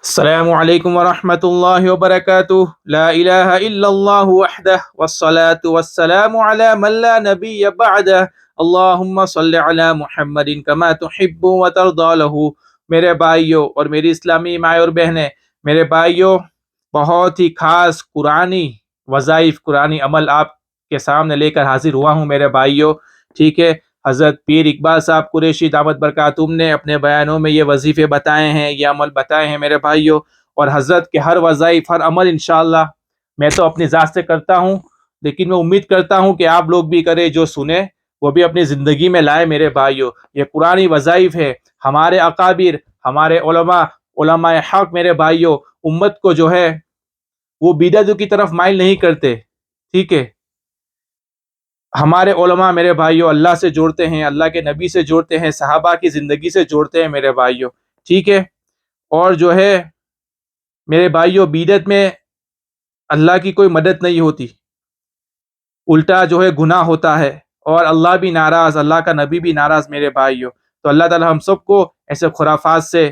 السلام علیکم ورحمۃ اللہ وبرکاتہ لا الہ الا اللہ وحدہ والصلاة والسلام علی من لا نبی بعدہ اللہم صل علی محمد کما تحب وترضی له۔ میرے بھائیوں اور میری اسلامی مائیں اور بہنیں، میرے بھائیوں، بہت ہی خاص قرآنی وظائف، قرآنی عمل آپ کے سامنے لے کر حاضر ہوا ہوں میرے بھائیوں، ٹھیک ہے۔ حضرت پیر اقبال صاحب قریشی دامت برکاتہم نے اپنے بیانوں میں یہ وظیفے بتائے ہیں، یہ عمل بتائے ہیں میرے بھائیوں، اور حضرت کے ہر وظائف، ہر عمل انشاءاللہ میں تو اپنی ذات سے کرتا ہوں، لیکن میں امید کرتا ہوں کہ آپ لوگ بھی کریں، جو سنیں وہ بھی اپنی زندگی میں لائے میرے بھائیوں۔ یہ قرآنی وظائف ہے۔ ہمارے اکابر، ہمارے علماء حق میرے بھائیوں، امت کو جو ہے وہ بدعتوں کی طرف مائل نہیں کرتے، ٹھیک ہے۔ ہمارے علماء میرے بھائیوں اللہ سے جوڑتے ہیں، اللہ کے نبی سے جوڑتے ہیں، صحابہ کی زندگی سے جوڑتے ہیں میرے بھائیوں، ٹھیک ہے۔ اور جو ہے میرے بھائیوں، بدعت میں اللہ کی کوئی مدد نہیں ہوتی، الٹا جو ہے گناہ ہوتا ہے، اور اللہ بھی ناراض، اللہ کا نبی بھی ناراض میرے بھائیوں۔ تو اللہ تعالی ہم سب کو ایسے خرافات سے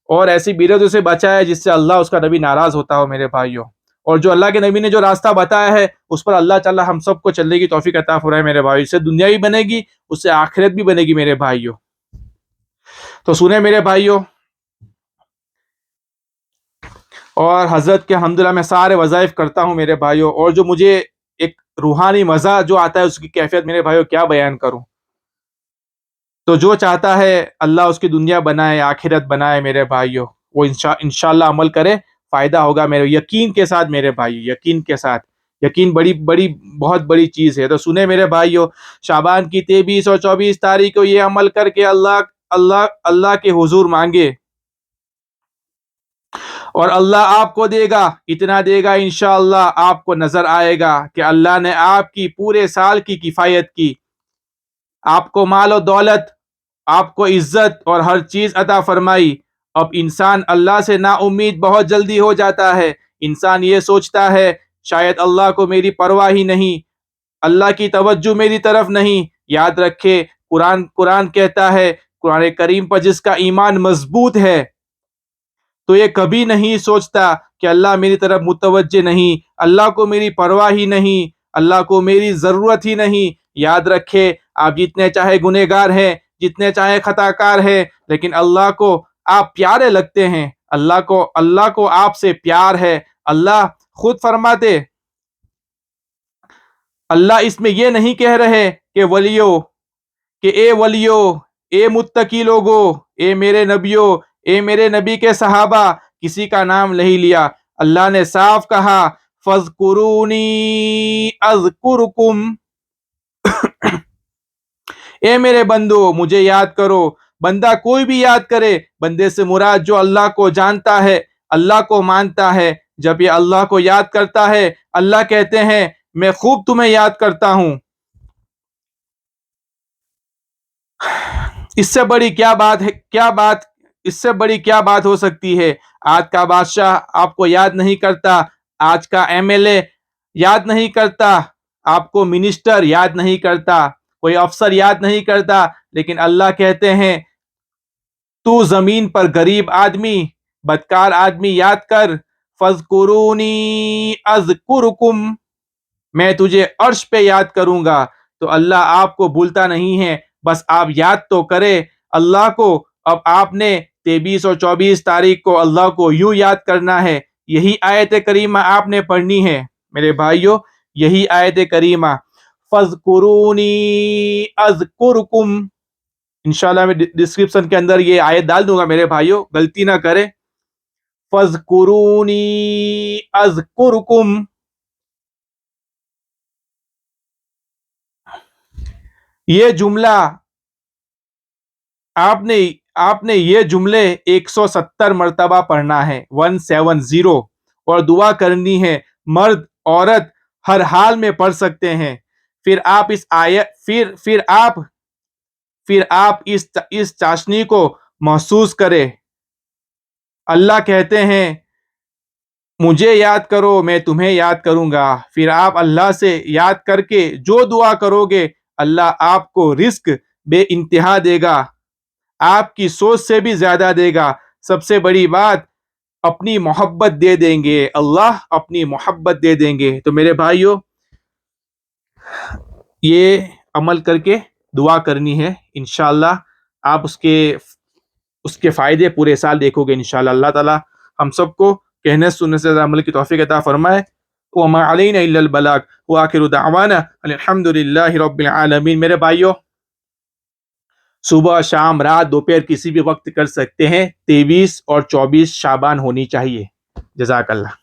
اور ایسی بدعتوں سے بچائے جس سے اللہ اس کا نبی ناراض ہوتا ہو میرے بھائیوں، اور جو اللہ کے نبی نے جو راستہ بتایا ہے اس پر اللہ تعالی ہم سب کو چلنے کی توفیق عطا فرمائے میرے بھائیوں۔ اس سے دنیا بھی بنے گی، اس سے آخرت بھی بنے گی میرے بھائیوں۔ تو سنیں میرے بھائیوں، اور حضرت کے الحمدللہ میں سارے وظائف کرتا ہوں میرے بھائیوں، اور جو مجھے ایک روحانی مزہ جو آتا ہے اس کی کیفیت میرے بھائیوں کیا بیان کروں۔ تو جو چاہتا ہے اللہ اس کی دنیا بنائے، آخرت بنائے میرے بھائیوں، وہ انشاءاللہ عمل کرے، فائدہ ہوگا میرے یقین کے ساتھ میرے بھائی، یقین کے ساتھ۔ یقین بڑی بہت بڑی چیز ہے۔ تو سنیں میرے بھائیوں، شعبان کی 23 اور 24 تاریخ کو یہ عمل کر کے اللہ کے حضور مانگے، اور اللہ آپ کو دے گا، اتنا دے گا انشاءاللہ آپ کو نظر آئے گا کہ اللہ نے آپ کی پورے سال کی کفایت کی، آپ کو مال و دولت، آپ کو عزت اور ہر چیز عطا فرمائی۔ اب انسان اللہ سے نا امید بہت جلدی ہو جاتا ہے۔ انسان یہ سوچتا ہے شاید اللہ کو میری پرواہ ہی نہیں، اللہ کی توجہ میری طرف نہیں۔ یاد رکھے، قرآن کہتا ہے، قرآن کریم پر جس کا ایمان مضبوط ہے تو یہ کبھی نہیں سوچتا کہ اللہ میری طرف متوجہ نہیں، اللہ کو میری پرواہ ہی نہیں، اللہ کو میری ضرورت ہی نہیں۔ یاد رکھے، آپ جتنے چاہے گنہگار ہیں، جتنے چاہے خطا کار ہیں، لیکن اللہ کو آپ پیارے لگتے ہیں، اللہ کو آپ سے پیار ہے۔ اللہ خود فرماتے، اللہ اس میں یہ نہیں کہہ رہے کہ اے ولیو، اے متقی لوگو، اے میرے نبیو، اے میرے نبی کے صحابہ، کسی کا نام نہیں لیا۔ اللہ نے صاف کہا، فَاذْكُرُونِي أَذْكُرُكُمْ، اے میرے بندو مجھے یاد کرو۔ بندہ کوئی بھی یاد کرے، بندے سے مراد جو اللہ کو جانتا ہے، اللہ کو مانتا ہے۔ جب یہ اللہ کو یاد کرتا ہے، اللہ کہتے ہیں میں خوب تمہیں یاد کرتا ہوں۔ اس سے بڑی کیا بات ہو سکتی ہے؟ آج کا بادشاہ آپ کو یاد نہیں کرتا، آج کا ایم ایل اے یاد نہیں کرتا، آپ کو منسٹر یاد نہیں کرتا، کوئی افسر یاد نہیں کرتا، لیکن اللہ کہتے ہیں تو زمین پر غریب آدمی، بدکار آدمی یاد کر، فَاذْكُرُونِي أَذْكُرُكُمْ، میں تجھے عرش پہ یاد کروں گا۔ تو اللہ آپ کو بھولتا نہیں ہے، بس آپ یاد تو کرے اللہ کو۔ اب آپ نے 23 اور 24 تاریخ کو اللہ کو یوں یاد کرنا ہے۔ یہی آیت کریمہ آپ نے پڑھنی ہے میرے بھائیوں، یہی آیت کریمہ، فَاذْكُرُونِي أَذْكُرُكُمْ۔ انشاءاللہ میں ڈسکرپشن کے اندر یہ آیت ڈال دوں گا میرے بھائیوں، غلطی نہ کرے، فَاذْكُرُونِي أَذْكُرُكُمْ۔ یہ جملہ آپ نے یہ جملے 170 مرتبہ پڑھنا ہے، 170، اور دعا کرنی ہے۔ مرد عورت ہر حال میں پڑھ سکتے ہیں۔ پھر آپ اس چاشنی کو محسوس کریں۔ اللہ کہتے ہیں مجھے یاد کرو میں تمہیں یاد کروں گا۔ پھر آپ اللہ سے یاد کر کے جو دعا کرو گے، اللہ آپ کو رزق بے انتہا دے گا، آپ کی سوچ سے بھی زیادہ دے گا۔ سب سے بڑی بات، اپنی محبت دے دیں گے، اللہ اپنی محبت دے دیں گے۔ تو میرے بھائیوں، یہ عمل کر کے دعا کرنی ہے، انشاءاللہ آپ اس کے فائدے پورے سال دیکھو گے انشاءاللہ۔ اللہ تعالیٰ ہم سب کو کہنے سننے سے عمل کی توفیق عطا فرمائے۔ وما علینا الا البلاغ وآخر دعوانا الحمد للہ رب العالمین۔ میرے بھائیوں، صبح، شام، رات، دوپہر کسی بھی وقت کر سکتے ہیں، 23 اور 24 شعبان ہونی چاہیے۔ جزاک اللہ۔